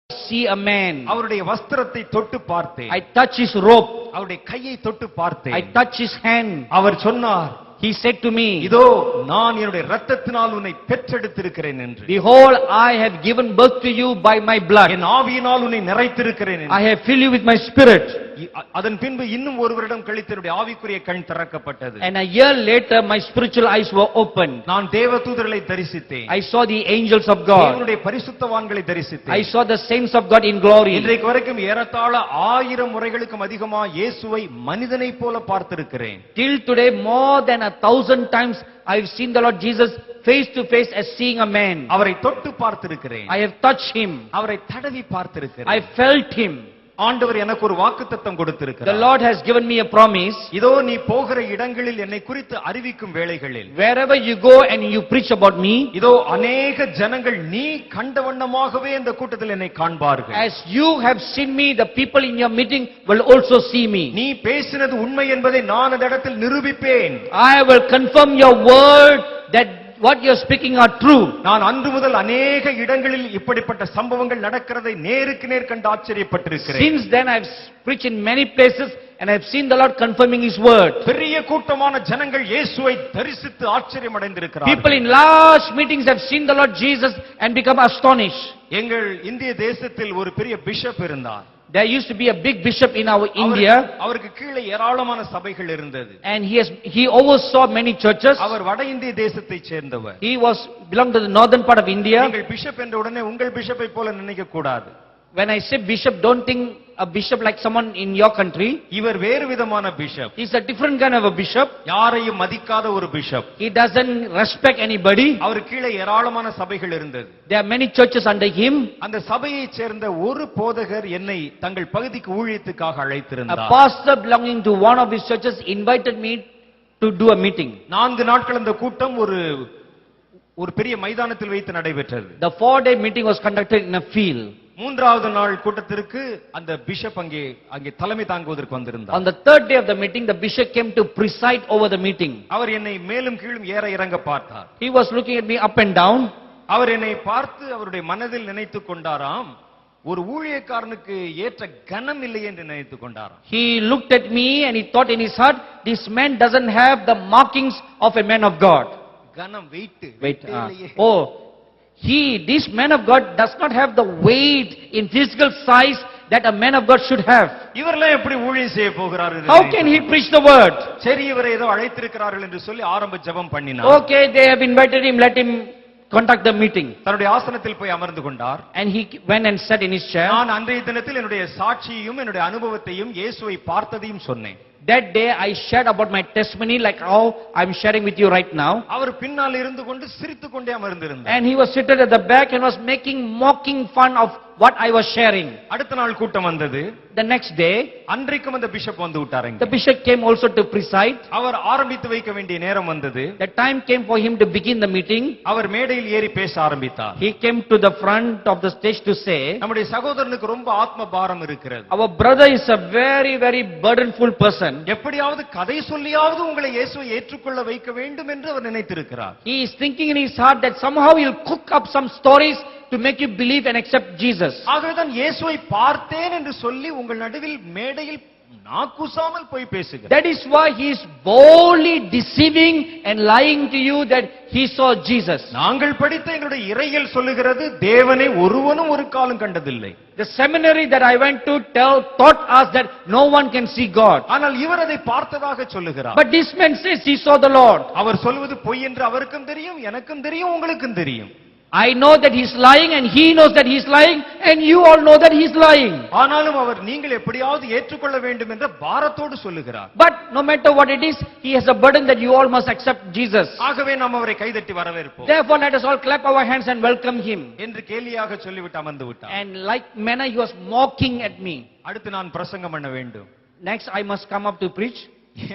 see a man. அவருடைய வஸ்திரத்தை தொட்டு பார்த்தேன். I touch his robe. அவருடைய கையை தொட்டு பார்த்தேன். I touch his hand. அவர் சொன்னார், He said to me, இதோ நான் என்னுடைய இரத்தத்தினால் உன்னை பெற்றெடுத்திருக்கிறேன் என்று. Behold, I have given birth to you by my blood. என் ஆவியினால் உன்னை நிறைத்திருக்கிறேன் என்று. I have filled you with my spirit. அதன் பின்பு இன்னும் ஒரு வருடம் கழித்து என்னுடைய ஆவிக்குரிய கண் திறக்கப்பட்டது. And a year later my spiritual eyes were opened. நான் தேவதூதர்களை தரிசித்தேன். I saw the angels of God. தேவனுடைய பரிசுத்தவான்களை தரிசித்தேன். I saw the saints of God in glory. இன்றைக்கு வரைக்கும் ஏறத்தாழ 1000 முறைகளுக்கும் அதிகமாக இயேசுவை மனிதனைப் போல பார்த்திருக்கிறேன். Till today more than 1000 times I have seen the Lord Jesus face to face as seeing a man. அவரை தொட்டு பார்த்திருக்கிறேன். I have touched him. அவரை தடவி பார்த்திருக்கிறேன். I felt him. ஆண்டவர் எனக்கு ஒரு வாக்குத்தத்தம் கொடுத்திருக்கிறார். The Lord has given me a promise. இதோ நீ போகிற இடங்களில் என்னை குறித்து அறிவிக்கும் வேளைகளில், wherever you go and you preach about me, இதோ अनेक ஜனங்கள் நீ கண்டவண்ணமாகவே இந்த கூட்டத்தில் என்னை காண்பார்கள். as you have seen me, the people in your meeting will also see me. நீ பேசினது உண்மை என்பதை நான் அந்த இடத்தில் நிரூபிப்பேன். I will confirm your word that what you are speaking are true. நான் அன்று முதல் अनेक இடங்களில் இப்படிப்பட்ட சம்பவங்கள் நடக்கிறதை நேருக்கு நேர் கண்டு ஆச்சரியப்பட்டிருக்கிறேன். Since then I have preached in many places and I have seen the Lord confirming his word. பெரிய கூட்டமான ஜனங்கள் இயேசுவை தரிசித்து ஆச்சரியம் அடைந்திருக்கிறார்கள். People in large meetings have seen the Lord Jesus and become astonished. எங்கள் இந்திய தேசத்தில் ஒரு பெரிய பிஷப் இருந்தார். There used to be a big bishop in our India. அவருக்கு கீழே ஏராளமான சபைகள் இருந்தது. And he oversaw many churches. அவர் வட இந்திய தேசத்தைச் சேர்ந்தவர். He belonged to the northern part of India. நீங்கள் பிஷப் என்ற உடனே உங்கள் பிஷப்பை போல நினைக்க கூடாது. When I say bishop, don't think a bishop like someone in your country. இவர் வேறு விதமான bishop. He's a different kind of a bishop. யாரையும் மதிக்காத ஒரு bishop. He doesn't respect anybody. அவர் கீழே ஏராளமான சபைகள் இருந்தது. There are many churches under him. அந்த சபையைச் சேர்ந்த ஒரு போதகர் என்னை தங்கள் பகுதிக்கு ஊழியத்துக்காக A அழைத்திருந்தார். pastor belonging to one of his churches invited me to do a meeting. 4 நாட்கள் அந்த கூட்டம் ஒரு பெரிய மைதானத்தில் வைத்து நடைபெற்றது. The 4-day meeting was conducted in a field. 3வது நாள் கூட்டத்திற்கு அந்த பிஷப் அங்கே தலைமை தாங்குவதற்கு வந்திருந்தார். On the 3rd day of the meeting, the bishop came to preside over the meeting. அவர் என்னை மேலும் கீழும் ஏற இறங்க பார்த்தார். He was looking at me up and down. அவர் என்னை பார்த்து அவருடைய மனதில் நினைத்துக் கொண்டாராம், ஒரு ஊழியக்காரனுக்கு ஏற்ற கனம் இல்லை என்று நினைத்துக் கொண்டாராம். He looked at me and he thought in his heart, this man doesn't have the markings of a man of God. கனம் wait. This man of God does not have the weight in physical size that a man of God should have. இவரெல்லாம் எப்படி ஊழியம் செய்ய போகிறார்? How can he preach the word? சரி, இவரை ஏதோ அழைத்திருக்கிறார்கள் என்று சொல்லி ஆரம்ப ஜெபம் பண்ணினார். Okay, they have invited him, let him conduct the meeting. தன்னுடைய ஆசனத்தில் போய் அமர்ந்து கொண்டார். And he went and sat in his chair. நான் அன்றைய தினத்தில் என்னுடைய சாட்சியையும் என்னுடைய அனுபவத்தையும் இயேசுவை பார்த்ததையும் சொன்னேன். That day I shared about my testimony like how I'm sharing with you right now. அவர் பின்னால் இருந்து கொண்டு சிரித்துக்கொண்டே அமர்ந்திருந்தார். And he was seated at the back and was mocking fun of what I was sharing. அடுத்த நாள் கூட்டம் வந்தது. The next day, அன்றைக்கும் அந்த பிஷப் வந்து விட்டாருங்க. the bishop came also to preside. அவர் ஆரம்பித்து வைக்க வேண்டிய நேரம் வந்தது. The time came for him to begin the meeting. அவர் மேடையில் ஏறி பேச ஆரம்பித்தார். He came to the front of the stage to say, நம்முடைய சகோதரனுக்கு ரொம்ப ஆத்ம பாரம் இருக்கிறது. our brother is a very very burdenful person. எப்படியாவது கதை சொல்லியாவது உங்களை இயேசுவை ஏற்றுக்கொள்ள வைக்க வேண்டும் என்று அவர் நினைத்திருக்கிறார். He is thinking in his heart that somehow he'll cook up some stories to make you believe and accept Jesus. ஆகவேதான் இயேசுவை பார்த்தேன் என்று சொல்லி உங்கள் நடுவில் மேடையில் நாக்குசாமல் போய் பேசுகிறார். That is why he is boldly deceiving and lying to you that he saw Jesus. நாங்கள் படித்த எங்களுடைய இறையியல் சொல்லுகிறது, தேவனை ஒருவனும் ஒரு காலம் கண்டதில்லை. The seminary that I went to taught us that no one can see God. ஆனால் இவர் அதை பார்த்ததாக சொல்லுகிறார். But this man says he saw the Lord. அவர் சொல்வது பொய் என்று அவருக்கும் தெரியும், எனக்கும் தெரியும், உங்களுக்கும் தெரியும். I know that he is lying and he knows that he is lying and you all know that he is lying. ஆனாலும் அவர் நீங்கள் எப்படியாவது ஏற்றுக்கொள்ள வேண்டும் என்ற பாரத்தோடு சொல்லுகிறார். But no matter what it is, he has a burden that you all must accept Jesus. ஆகவே நாம் அவரை கைதட்டி வரவேற்போம். Therefore let us all clap our hands and welcome him. என்று கேலியாக சொல்லிவிட்டு அமர்ந்து விட்டார். And like manner he was mocking at me. அடுத்து நான் பிரசங்கம் பண்ண வேண்டும். Next I must come up to preach.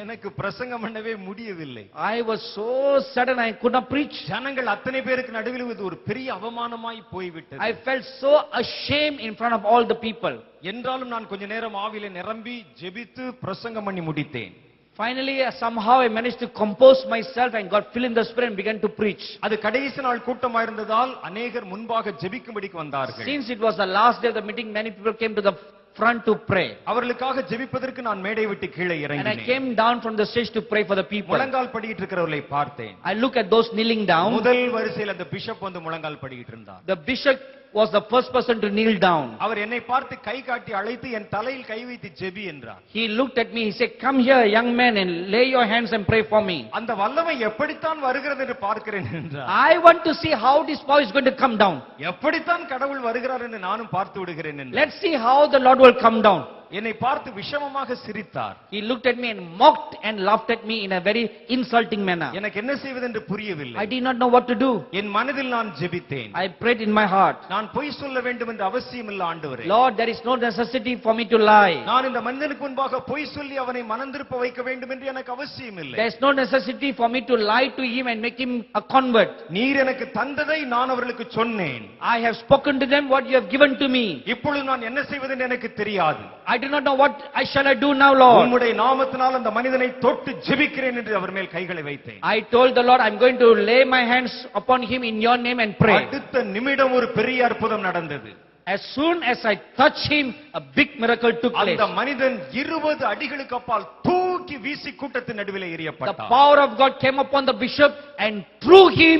எனக்கு பிரசங்கம் பண்ணவே முடியவில்லை. I was so sudden I could not preach. ஜனங்கள் அத்தனை பேருக்கு நடுவில் இது ஒரு பெரிய அவமானமாய் போய்விட்டது. I felt so ashamed in front of all the people. என்றாலும் நான் கொஞ்ச நேரம் ஆவியிலே நிரம்பி ஜெபித்து பிரசங்கம் பண்ணி முடித்தேன். Finally, somehow I managed to compose myself and got filled in the Spirit and began to preach. அது கடைசி நாள் கூட்டமா இருந்ததால் அநேகர் முன்பாக ஜெபிக்கும்படிக்கு வந்தார்கள். Since it was the last day of the meeting, many people came to the front to pray. அவர்களுக்காக ஜெபிப்பதற்கு நான் மேடை விட்டு கீழே And I இறங்கினேன். came down from the stage to pray for the people. முழங்கால் படியிட்டு இருக்கிறவர்களை பார்த்தேன். I look at those kneeling down. முதல் வரிசையில் அந்த பிஷப் வந்து முழங்கால் படியிட்டு இருந்தார். The bishop was the first person to kneel down. அவர் என்னை பார்த்து கை காட்டி அழைத்து என் தலையில் கை வைத்து ஜெபி என்றார். He looked at me, he said, "Come here, young man, and lay your hands and pray for me." அந்த வல்லமை எப்படித்தான் வருகிறது என்று பார்க்கிறேன் என்றார். I want to see how this power is going to come down. எப்படித்தான் கடவுள் வருகிறார் என்று நானும் பார்த்து விடுகிறேன் என்றார். Let's see how the Lord will come down. என்னை பார்த்து விஷமமாக சிரித்தார். He looked at me and mocked and laughed at me in a very insulting manner. எனக்கு என்ன செய்வது என்று புரியவில்லை. I did not know what to do. என் மனதில் நான் ஜெபித்தேன். I prayed in my heart, நான் பொய் சொல்ல வேண்டும் என்ற அவசியம் இல்ல ஆண்டவரே. Lord, there is no necessity for me to lie. நான் இந்த மனிதனுக்கு முன்பாக பொய் சொல்லி அவனை மனந்திருப்ப வைக்க வேண்டும் என்று எனக்கு அவசியம் இல்லை. There is no necessity for me to lie to him and make him a convert. நீர் எனக்கு தந்ததை நான் அவர்களுக்கு சொன்னேன். I have spoken to them what you have given to me. இப்பொழுது நான் என்ன செய்வது என்று எனக்கு தெரியாது. I do not know what I shall I do now, Lord. உம்முடைய நாமத்தினால் அந்த மனிதனை தொட்டு ஜெபிக்கிறேன் என்று அவர் மேல் கைகளை வைத்தேன். I told the Lord, I'm going to lay my hands upon him in your name and pray. அடுத்த நிமிடம் ஒரு பெரிய அற்புதம் நடந்தது. As soon as I touched him, a big miracle took place. அந்த மனிதன் 20 அடிகளுக்கு அப்பால் தூக்கி வீசி கூட்டத்தின் நடுவிலே The எறியப்பட்டார். power of God came upon the bishop and threw him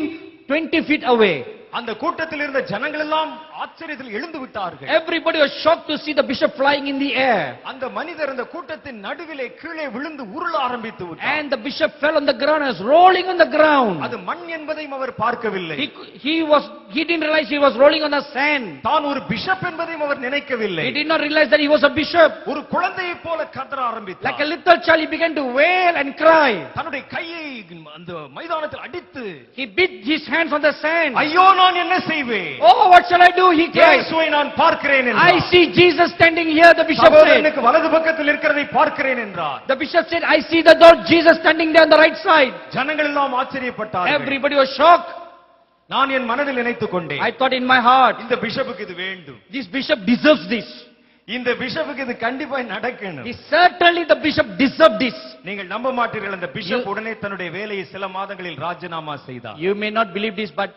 20 feet away. அந்த கூட்டத்தில் இருந்த ஜனங்கள் எல்லாம் ஆச்சரியத்தில் எழுந்து விட்டார்கள். Everybody was shocked to see the bishop flying in the air. அந்த மனிதர் அந்த கூட்டத்தின் நடுவிலே கீழே விழுந்து உருள ஆரம்பித்து விட்டார். And the bishop fell on the ground and was rolling on the ground. அது மண் என்பதையும் அவர் பார்க்கவில்லை. He didn't realize he was rolling on the sand. தான் ஒரு பிஷப் என்பதையும் அவர் நினைக்கவில்லை. He did not realize that he was a bishop. ஒரு குழந்தையைப் போல கதற ஆரம்பித்தார். Like a little child, he began to wail and cry. தன்னுடைய கையை அந்த மைதானத்தில் அடித்து He beat his hands on the sand. ஐயோ நான் என்ன செய்வேன்? Oh, what shall I do? He cried. இயேசுவை நான் பார்க்கிறேன் I என்றார். see Jesus standing here, the bishop said. எனக்கு வலது பக்கத்தில் இருக்கிறதை பார்க்கிறேன் என்றார். The bishop said, I see the Lord Jesus standing there on the right side. ஜனங்கள் எல்லாம் ஆச்சரியப்பட்டார்கள். Everybody was shocked. நான் என் மனதில் நினைத்துக் கொண்டேன், I thought in my heart, இந்த பிஷப்புக்கு இது வேண்டும். this bishop deserves this. இந்த பிஷப்புக்கு இது கண்டிப்பா நடக்கணும். Certainly the bishop deserved this. நீங்கள் நம்ப மாட்டீர்கள், அந்த பிஷப் உடனே தன்னுடைய வேலையை சில மாதங்களில் ராஜினாமா செய்தார். You may not believe this, but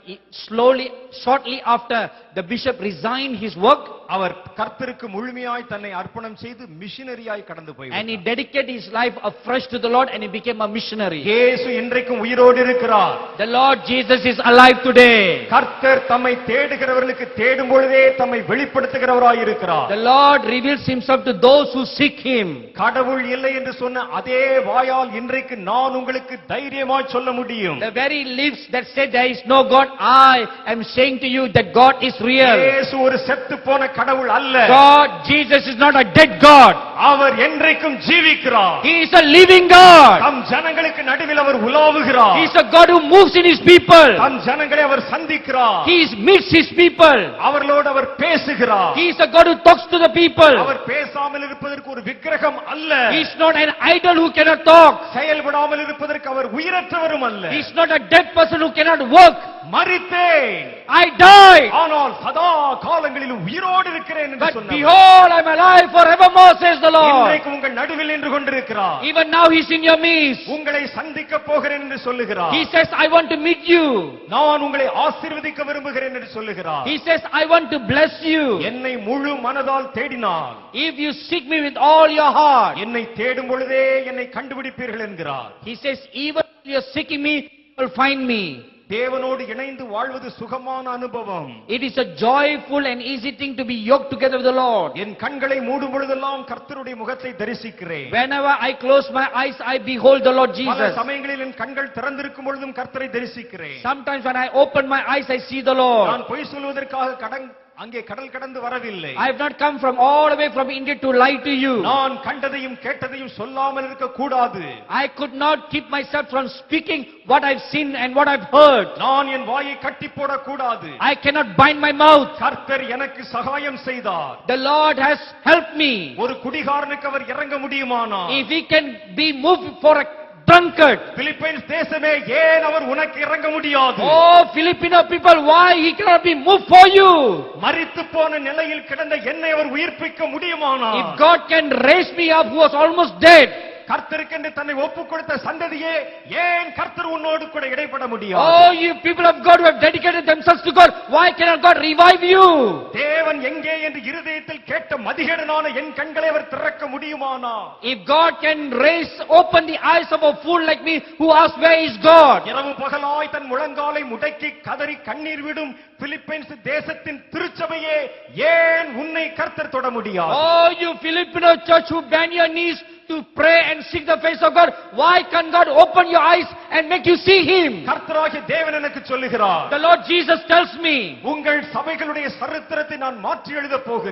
shortly after the bishop resigned his work, அவர் கர்த்தருக்கு முழுமையாய் தன்னை அர்ப்பணம் செய்து மிஷனரியாய் கடந்து and he போய்விட்டார். dedicated his life afresh to the Lord and he became a missionary. இயேசு இன்றைக்கும் உயிரோடு இருக்கிறார். The Lord Jesus is alive today. கர்த்தர் தம்மை தேடுகிறவர்களுக்கு தேடும் பொழுதே தம்மை வெளிப்படுத்துகிறவராய் இருக்கிறார். The Lord reveals himself to those who seek him. கடவுள் இல்லை என்று சொன்ன அதே வாயால் இன்றைக்கு நான் உங்களுக்கு தைரியமாய் சொல்ல முடியும். The very lips that said there is no God, I am saying to you that God is real. இயேசு ஒரு செத்து போன கடவுள் அல்ல. God, Jesus is not a dead God. அவர் என்றைக்கும் ஜீவிக்கிறார். He is a living God. தம் ஜனங்களுக்கு நடுவில் அவர் உலாவுகிறார். He is a God who moves in his people. தம் ஜனங்களை அவர் சந்திக்கிறார். He meets his people. அவர்களோடு அவர் பேசுகிறார். He is a God who talks to the people. அவர் பேசாமல் இருப்பதற்கு ஒரு விக்கிரகம் அல்ல. He is not an idol who cannot talk. செயல்படாமல் இருப்பதற்கு அவர் உயிரற்றவரும் அல்ல. He is not a dead person who cannot work. மரித்தேன், I died, ஆனால் சதா காலங்களிலும் உயிரோடு இருக்கிறேன் என்று but சொன்னார். behold, I am alive forevermore, says the Lord. இன்றைக்கு உங்கள் நடுவில் நின்று கொண்டிருக்கிறார். Even now he is in your midst. உங்களை சந்திக்க போகிறேன் என்று சொல்லுகிறார். He says, I want to meet you. நான் உங்களை ஆசீர்வதிக்க விரும்புகிறேன் என்று சொல்லுகிறார். He says, I want to bless you. என்னை முழு மனதால் தேடினால், If you seek me with all your heart. என்னை தேடும் பொழுதே என்னை கண்டுபிடிப்பீர்கள் என்கிறார். He says, even if you are seeking me, you will find me. தேவனோடு இணைந்து வாழ்வது சுகமான அனுபவம். It is a joyful and easy thing to be yoked together with the Lord. என் கண்களை மூடும் பொழுதெல்லாம் கர்த்தருடைய முகத்தை தரிசிக்கிறேன். Whenever I close my eyes, I behold the Lord பல Jesus. சமயங்களில் என் கண்கள் திறந்திருக்கும் பொழுதும் கர்த்தரை தரிசிக்கிறேன். Sometimes when I open my eyes, I see the Lord. நான் பொய் சொல்வதற்காக அங்கே கடல் கடந்து வரவில்லை. I have not come from all the way from India to lie to you. நான் கண்டதையும் கேட்டதையும் சொல்லாமல் இருக்க கூடாது. I could not keep myself from speaking what I've seen and what I've heard. நான் என் வாயை கட்டி போட கூடாது. I cannot bind my mouth. கர்த்தர் எனக்கு சகாயம் செய்தார். The Lord has helped me. ஒரு குடிகாரனுக்கு அவர் இறங்க முடியுமானா? If he can be moved for a drunkard. Philippines தேசமே ஏன் அவர் உனக்கு இறங்க முடியாது? Oh Filipino people, why he cannot be moved for you? மரித்து போன நிலையில் கிடந்த என்னை அவர் உயிர்ப்பிக்க முடியுமானா? If God can raise me up who was almost dead. கர்த்தருக்கென்று தன்னை ஒப்புக் கொடுத்த சந்ததியே, ஏன் கர்த்தர் உன்னோடு கூட இடைப்பட முடியாது? Oh, you people of God who have dedicated themselves to God, why cannot God revive you? தேவன் எங்கே என்று இருதயத்தில் கேட்ட மதிகேடனான என் கண்களை அவர் திறக்க முடியுமானா? If God can open the eyes of a fool like me who asks where is God? இரவு பகலாய் தன் முழங்காலை முடக்கி கதறி கண்ணீர் விடும் பிலிப்பைன்ஸ் தேசத்தின் திருச்சபையே, ஏன் உன்னை கர்த்தர் தொட முடியாது? Oh, you Filipino church who bend your knees to pray and seek the face of God, why can't God open your eyes and make you see Him? கர்த்தராகிய தேவன் எனக்கு சொல்லுகிறார், The Lord Jesus tells me, உங்கள் சபைகளுடைய சரித்திரத்தை நான் மாற்றி எழுதப் போகிறேன்.